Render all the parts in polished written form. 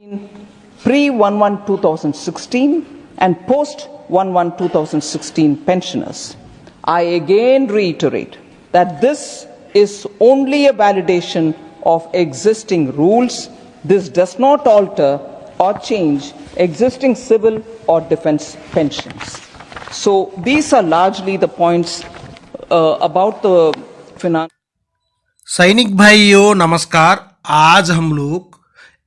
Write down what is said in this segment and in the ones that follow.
pre-11-2016 and post-11-2016 pensioners. I again reiterate that this is only a validation of existing rules. This does not alter or change existing civil or defense pensions. So these are largely the points about the finance. सैनिक भाइयों नमस्कार। आज हम लोग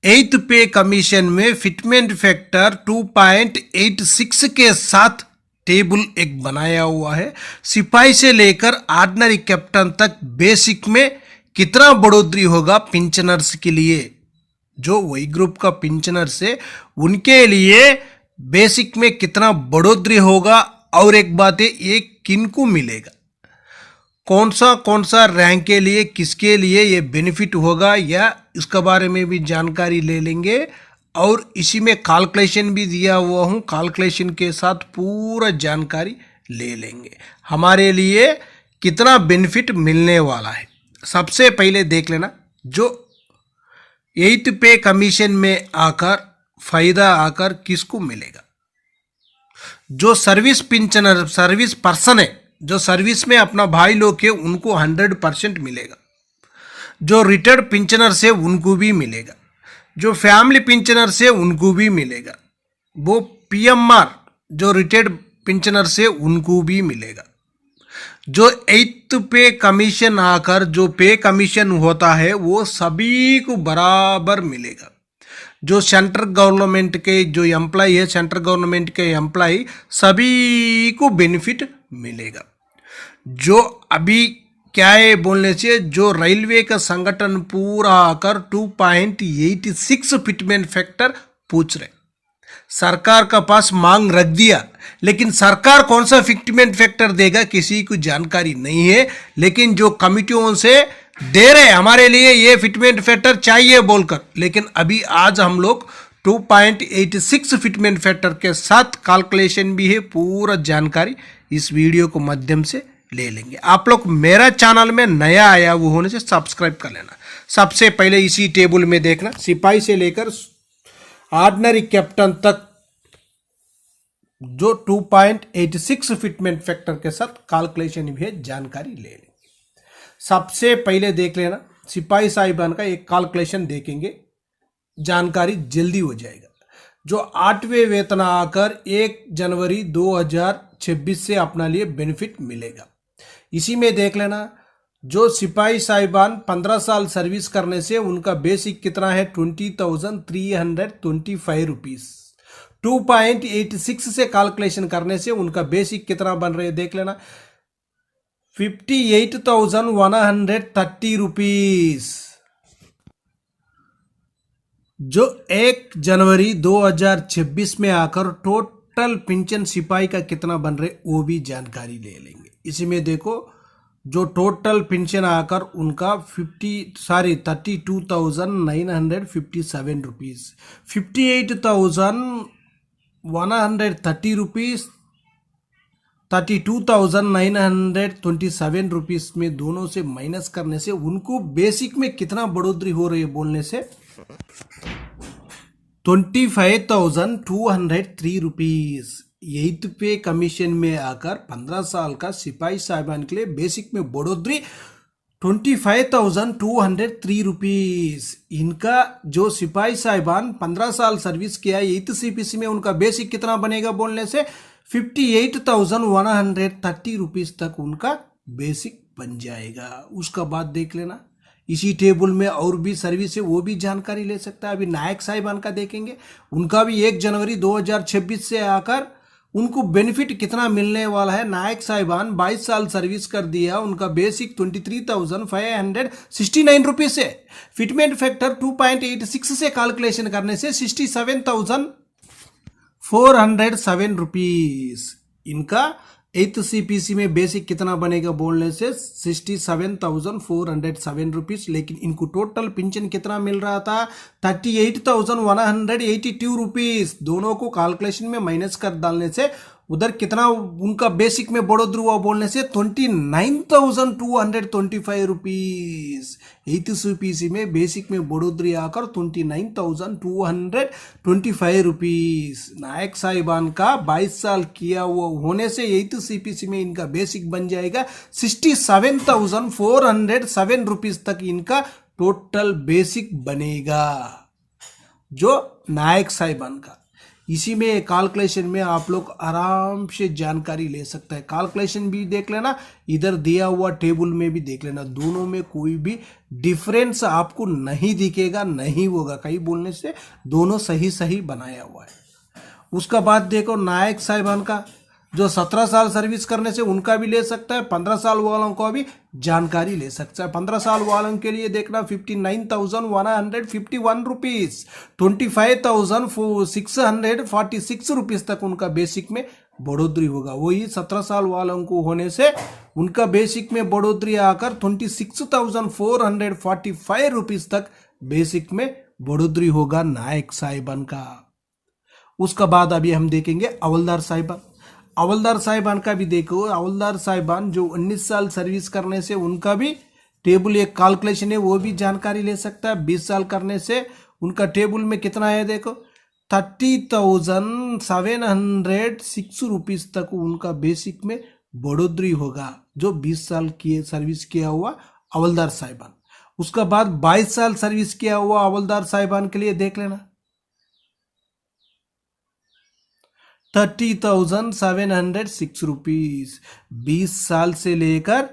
8th पे commission में fitment factor 2.86 के साथ टेबल एक बनाया हुआ है। सिपाही से लेकर ऑर्डिनरी कैप्टन तक बेसिक में कितना बढ़ोतरी होगा पेंशनर्स के लिए, जो वही ग्रुप का पेंशनर्स है उनके लिए बेसिक में कितना बढ़ोतरी होगा, और एक बात है ये किनको मिलेगा, कौन सा रैंक के लिए किसके लिए ये बेनिफिट होगा, या इसके बारे में भी जानकारी ले लेंगे। और इसी में कैलकुलेशन भी दिया हुआ हूँ, कैलकुलेशन के साथ पूरा जानकारी ले लेंगे हमारे लिए कितना बेनिफिट मिलने वाला है। सबसे पहले देख लेना जो 8th पे कमीशन में आकर फायदा आकर किसको मिलेगा। जो सर्विस पेंशनर सर्विस पर्सन है, जो सर्विस में अपना भाई लोग के उनको 100% मिलेगा। जो रिटायर्ड पेंशनर से उनको भी मिलेगा, जो फैमिली पेंशनर से उनको भी मिलेगा, वो पीएमआर जो रिटायर्ड पेंशनर से उनको भी मिलेगा। जो 8th पे कमीशन आकर जो पे कमीशन होता है वो सभी को बराबर मिलेगा। जो सेंट्रल गवर्नमेंट के जो एम्प्लॉय है, सेंट्रल गवर्नमेंट के एम्प्लॉय सभी को बेनिफिट मिलेगा। जो अभी क्या है बोलने से जो रेलवे का संगठन पूरा आकर 2.86 फिटमेंट फैक्टर पूछ रहे, सरकार का पास मांग रख दिया, लेकिन सरकार कौन सा फिटमेंट फैक्टर देगा किसी को जानकारी नहीं है। लेकिन जो कमिटियों से दे रहे हमारे लिए ये फिटमेंट फैक्टर चाहिए बोलकर, लेकिन अभी आज हम लोग 2.86 फिटमेंट फैक्टर के साथ कैलकुलेशन भी है, पूरा जानकारी इस वीडियो को माध्यम से ले लेंगे। आप लोग मेरा चैनल में नया आया वो होने से सब्सक्राइब कर लेना। सबसे पहले इसी टेबल में देखना सिपाही से लेकर ऑर्डिनरी कैप्टन तक जो 2.86 फिटमेंट फैक्टर के साथ कैलकुलेशन भी है, जानकारी ले लेंगे। सबसे पहले देख लेना सिपाही साहिबान का एक कैलकुलेशन देखेंगे, जानकारी जल्दी हो जाएगा। जो 8वें वेतन आकर 1 जनवरी 2026 से अपना लिए बेनिफिट मिलेगा। इसी में देख लेना जो सिपाही साहिबान 15 साल सर्विस करने से उनका बेसिक कितना है 20,325 रुपीज। 2.86 से कैलकुलेशन करने से उनका बेसिक कितना बन रहे देख लेना 58,130 रुपीज। जो 1 जनवरी 2026 में आकर टोटल पेंशन सिपाही का कितना बन रहे वो भी जानकारी ले लेंगे। इसी में देखो जो टोटल पेंशन आकर उनका 32,957 रुपीज, 58,130 रुपीज, 32,927 रुपीज में दोनों से माइनस करने से उनको बेसिक में कितना बढ़ोतरी हो रही है बोलने से 25,203 रुपीज। 8th पे कमीशन में आकर 15 साल का सिपाही साहिबान के लिए बेसिक में बढ़ोतरी 25,203 रुपीज। इनका जो सिपाही साहिबान 15 साल सर्विस किया 8th CPC में उनका बेसिक कितना बनेगा बोलने से 58,130 रुपीज तक उनका बेसिक बन जाएगा। उसका बाद देख लेना इसी टेबल में और भी सर्विस है वो भी जानकारी ले सकता है। अभी नायक साहिबान का देखेंगे, उनका भी 1 जनवरी 2026 से आकर उनको बेनिफिट कितना मिलने वाला है। नायक साहिबान 22 साल सर्विस कर दिया, उनका बेसिक 23,569 रुपीज है। फिटमेंट फैक्टर 2.86 से कैलकुलेशन करने से 67,407 रुपीज। इनका 8th CPC में बेसिक कितना बनेगा बोलने से 67,407 रुपीज। लेकिन इनको टोटल पेंशन कितना मिल रहा था 38,182 रुपीज। दोनों को कैलकुलेशन में माइनस कर डालने से उधर कितना उनका बेसिक में बढ़ोतरी हुआ बोलने से 29,225 रुपीज। 8th CPC में बेसिक में बढ़ोतरी आकर 29,225 रुपीज। नायक साहिबान का 22 साल किया हुआ होने से 8th CPC में इनका बेसिक बन जाएगा 67,407 रुपीज तक इनका टोटल बेसिक बनेगा, जो नायक साहिबान का। इसी में कैलकुलेशन में आप लोग आराम से जानकारी ले सकते हैं। कैलकुलेशन भी देख लेना, इधर दिया हुआ टेबल में भी देख लेना, दोनों में कोई भी डिफरेंस आपको नहीं दिखेगा, नहीं होगा। कहीं बोलने से दोनों सही सही बनाया हुआ है। उसका बाद देखो नायक साहिबान का, जो 17 साल सर्विस करने से उनका भी ले सकता है, 15 साल वालों को भी जानकारी ले सकता है। 15 साल वालों के लिए देखना 59,151 रुपीज, 25,646 रुपीज तक उनका बेसिक में बढ़ोतरी होगा। वही 17 साल वालों को होने से उनका बेसिक में बढ़ोतरी आकर 26,445 रुपीज तक बेसिक में बढ़ोतरी होगा नायक साहिबान का। उसका बाद अभी हम देखेंगे हवलदार साहिबान। हवलदार साहिबान का भी देखो, हवलदार साहिबान जो 19 साल सर्विस करने से उनका भी टेबल एक कैलकुलेशन है, वो भी जानकारी ले सकता है। 20 साल करने से उनका टेबल में कितना है देखो, 30,706 रुपीज तक उनका बेसिक में बढ़ोतरी होगा, जो 20 साल की सर्विस किया हुआ हवलदार साहिबान। उसका बाद 22 साल सर्विस किया हुआ हवलदार साहिबान के लिए देख लेना 30,706 रुपीज। 20 साल से लेकर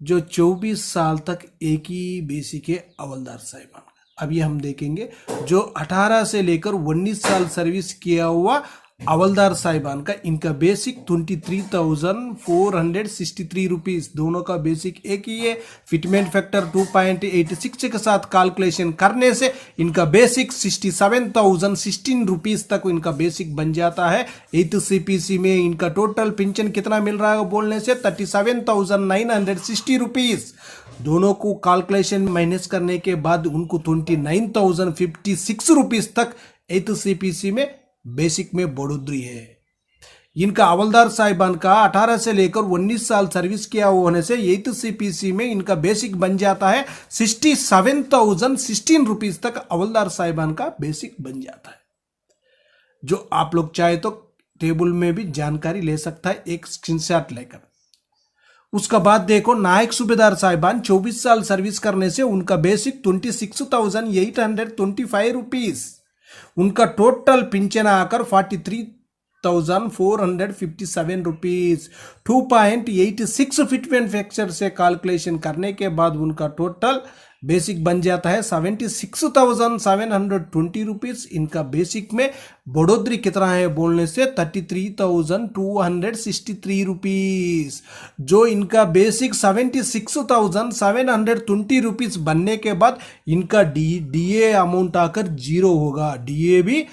जो 24 साल तक एक ही बेसिक है हवलदार साहिबान का। अभी हम देखेंगे जो 18 से लेकर 19 साल सर्विस किया हुआ हवलदार साहिबान का, इनका बेसिक 23,463 रुपीज। दोनों का बेसिक एक ही है। फिटमेंट फैक्टर 2.86 के साथ कैलकुलेशन करने से इनका बेसिक 67,016 रुपीज तक इनका बेसिक बन जाता है। 8th CPC में इनका टोटल पेंशन कितना मिल रहा है बोलने से 37,960 रुपीज। दोनों को कैलकुलेशन माइनस करने के बाद उनको 29,056 रुपीज तक 8th CPC में बेसिक में बढ़ोतरी है। इनका हवलदार साहिबान का 18 से लेकर 19 साल सर्विस किया होने से 8th CPC में इनका बेसिक बन जाता है 67,016 रुपीज तक हवलदार साहिबान का बेसिक बन जाता है, जो आप लोग चाहे तो टेबल में भी जानकारी ले सकता है एक स्क्रीनशॉट लेकर। उसका बाद देखो नायक सूबेदार साहिबान 24 साल सर्विस करने से उनका बेसिक 26,825 रुपीज। उनका टोटल पिंचन आकर 43,457 रुपीज। 2.86 फिटमेंट फैक्टर से कैलकुलेशन करने के बाद उनका टोटल बेसिक बन जाता है 76,720 रुपीज। इनका बेसिक में बढ़ोतरी कितना है बोलने से 33,263 रुपीज। जो इनका बेसिक 76,720 रुपीज बनने के बाद इनका डीए अमाउंट आकर 0 होगा। डीए भी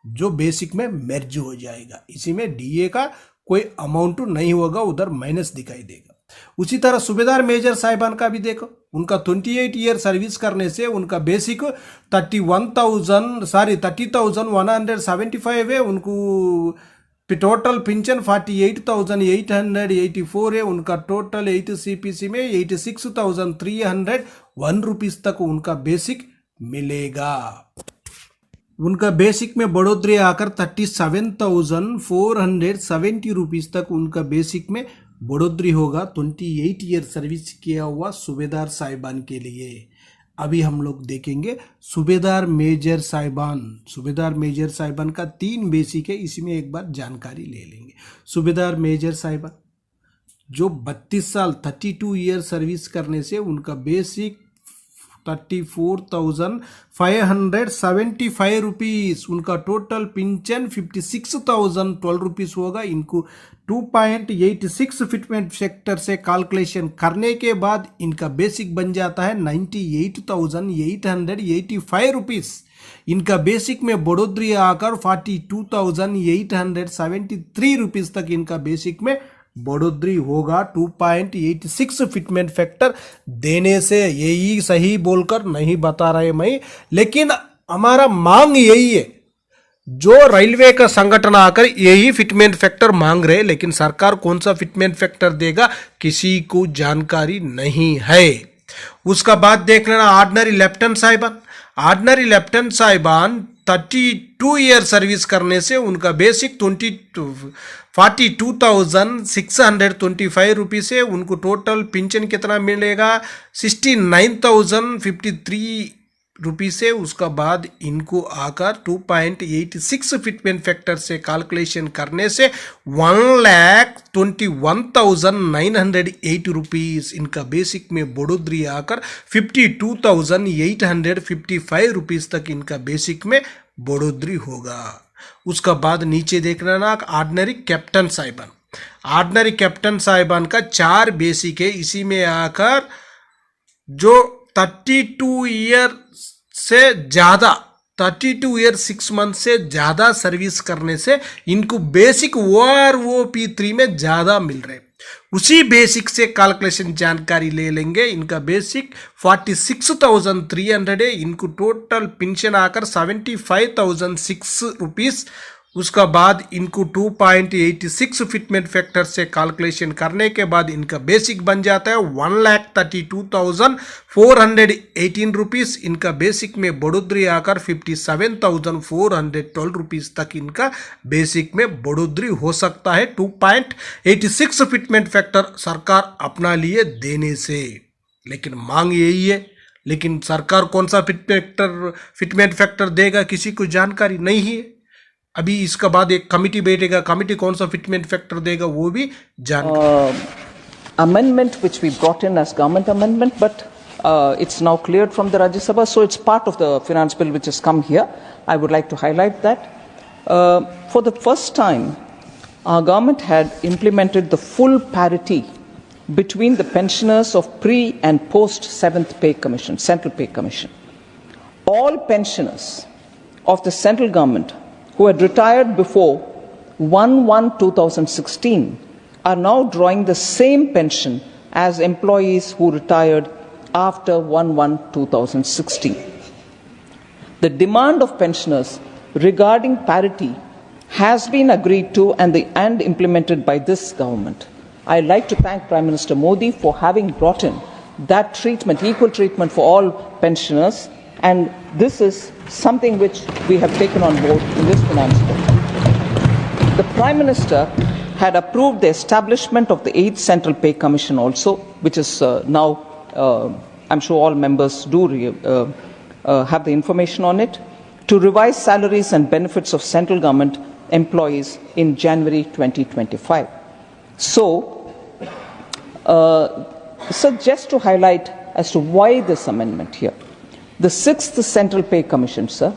जो बेसिक में मर्ज हो जाएगा, इसी में डीए का कोई अमाउंट नहीं होगा, उधर माइनस दिखाई देगा। उसी तरह सूबेदार मेजर साहिबान का भी देखो, उनका 28 ईयर सर्विस करने से उनका बेसिक 30,175 है। उनको टोटल पेंशन 48,884 है। उनका टोटल 8th CPC में 86,301 रुपीज तक उनका बेसिक मिलेगा। उनका बेसिक में बढ़ोतरी आकर 37,470 रुपीज तक उनका बेसिक में बढ़ोतरी होगा 28 ईयर सर्विस किया हुआ सूबेदार साहिबान के लिए। अभी हम लोग देखेंगे सूबेदार मेजर साहिबान। सूबेदार मेजर साहिबान का 3 बेसिक है, इसमें एक बार जानकारी ले लेंगे। सूबेदार मेजर साहिबान जो 32 साल 32 ईयर सर्विस करने से उनका बेसिक 34,575 रुपीज। उनका टोटल पेंशन 56,012 रुपीज होगा। इनको 2.86 फिटमेंट फैक्टर से कैलकुलेशन करने के बाद इनका बेसिक बन जाता है 98,885 रुपीज। इनका बेसिक में बढ़ोतरी आकर 42,873 रुपीज तक इनका बेसिक में बढ़ोतरी होगा 2.86 फिटमेंट फैक्टर देने से। यही सही बोलकर नहीं बता रहे मैं, लेकिन हमारा मांग यही है जो रेलवे का संगठन आकर यही फिटमेंट फैक्टर मांग रहे, लेकिन सरकार कौन सा फिटमेंट फैक्टर देगा किसी को जानकारी नहीं है। उसका बाद देख लेना ऑर्डिनरी लेफ्टिनेंट साहिबान। ऑर्डिनरी लेफ्टिनेंट साहिबान 32 ईयर सर्विस करने से उनका बेसिक 42,625 रुपीज़ है। उनको टोटल पेंशन कितना मिलेगा 69,053 रुपीज़ है। उसका बाद इनको आकर 2.86 फिटमेंट फैक्टर से कैलकुलेशन करने से 1,21,980 रुपीज़ इनका बेसिक में बढ़ोतरी आकर 52,855 रुपीज़ तक इनका बेसिक में बढ़ोतरी होगा। उसका बाद नीचे देखना ना ऑर्डिनरी कैप्टन साहिबान। ऑर्डिनरी कैप्टन साहिबान का 4 बेसिक है। इसी में आकर जो 32 ईयर से ज़्यादा 32 ईयर 6 मंथ से ज़्यादा सर्विस करने से इनको बेसिक OROP3 में ज़्यादा मिल रहे। उसी बेसिक से कैलकुलेशन जानकारी ले लेंगे। इनका बेसिक 46,300 है। इनको टोटल पेंशन आकर 75,006 रुपीज़। उसका बाद इनको 2.86 फिटमेंट फैक्टर से कैलकुलेशन करने के बाद इनका बेसिक बन जाता है 1,32,418 रुपीज़। इनका बेसिक में बढ़ोतरी आकर 57,412 रुपीज़ तक इनका बेसिक में बढ़ोतरी हो सकता है 2.86 फिटमेंट फैक्टर सरकार अपना लिए देने से। लेकिन मांग यही है, लेकिन सरकार कौन सा फिटमेंट फैक्टर देगा किसी को जानकारी नहीं है। अभी इसका बाद एक कमिटी बैठेगा, कमिटी कौन सा फिटमेंट फैक्टर देगा वो भी amendment which we brought in as government amendment, but it's now cleared from the Rajya Sabha, so it's part of the finance bill which has come here. I would like to highlight that for the first time our government had implemented the full parity between the pensioners of pre and post 7th pay commission, central pay commission. All pensioners of the central government who had retired before 1/1/2016 are now drawing the same pension as employees who retired after 1/1/2016. The demand of pensioners regarding parity has been agreed to and implemented by this government. I'd like to thank Prime Minister Modi for having brought in that treatment, equal treatment for all pensioners, and this is something which we have taken on board in this finance bill. The Prime Minister had approved the establishment of the 8th Central Pay Commission also, which is now, I'm sure all members do have the information on it, to revise salaries and benefits of central government employees in January 2025. So just to highlight as to why this amendment here. The 6th Central Pay Commission, sir,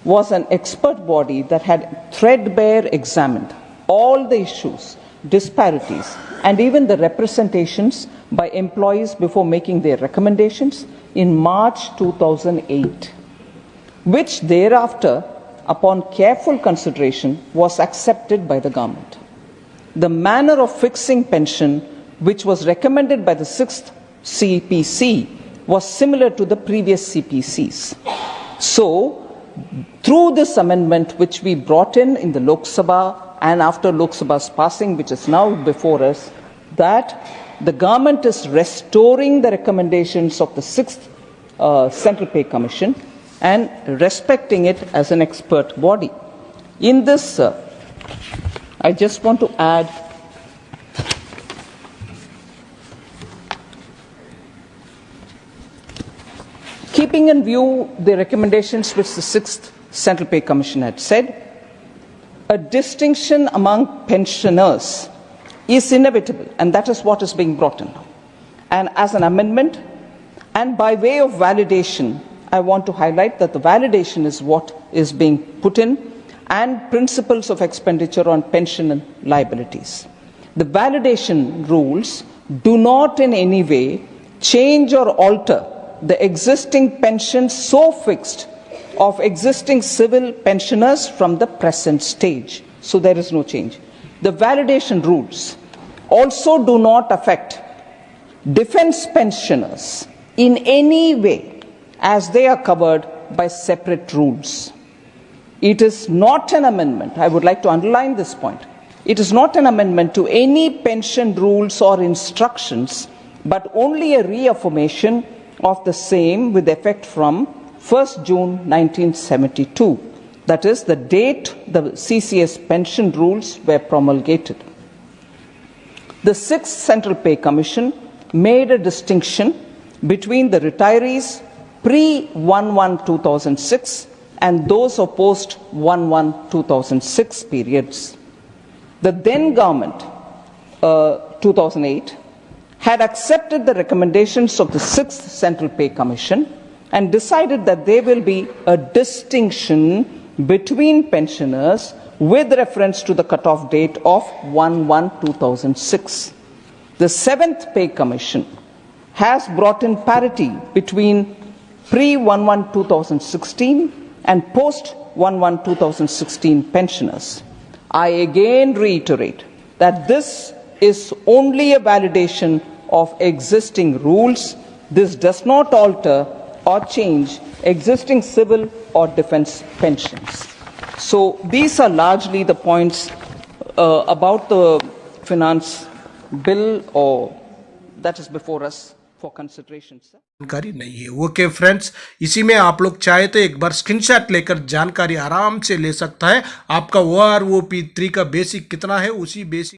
was an expert body that had threadbare examined all the issues, disparities, and even the representations by employees before making their recommendations in March 2008, which thereafter, upon careful consideration, was accepted by the government. The manner of fixing pension, which was recommended by the 6th CPC, was similar to the previous CPCs. So, through this amendment which we brought in the Lok Sabha and after Lok Sabha's passing, which is now before us, that the government is restoring the recommendations of the 6th Central Pay Commission and respecting it as an expert body. In this, I just want to add keeping in view the recommendations which the 6th Central Pay Commission had said, a distinction among pensioners is inevitable, and that is what is being brought in. And as an amendment, and by way of validation, I want to highlight that the validation is what is being put in, and principles of expenditure on pension and liabilities. The validation rules do not in any way change or alter the existing pension so fixed of existing civil pensioners from the present stage. So there is no change. The validation rules also do not affect defense pensioners in any way, as they are covered by separate rules. It is not an amendment. I would like to underline this point. It is not an amendment to any pension rules or instructions, but only a reaffirmation of the same with effect from 1st June 1972. That is the date the CCS pension rules were promulgated. The 6th Central Pay Commission made a distinction between the retirees pre-11-2006 and those of post-11-2006 periods. The then government, 2008, had accepted the recommendations of the 6th Central Pay Commission and decided that there will be a distinction between pensioners with reference to the cutoff date of 1-1-2006. The 7th Pay Commission has brought in parity between pre-1-1-2016 and post-1-1-2016 pensioners. I again reiterate that this is only a validation of existing rules. This does not alter or change existing civil or defense pensions. So these are largely the points about the finance bill or that is before us for consideration, sir. जानकारी नहीं है। Okay friends, इसी में आप लोग चाहे तो एक बार स्क्रीनशॉट लेकर जानकारी आराम से ले सकता है। आपका OROP 3 का बेसिक कितना है, उसी बेसिक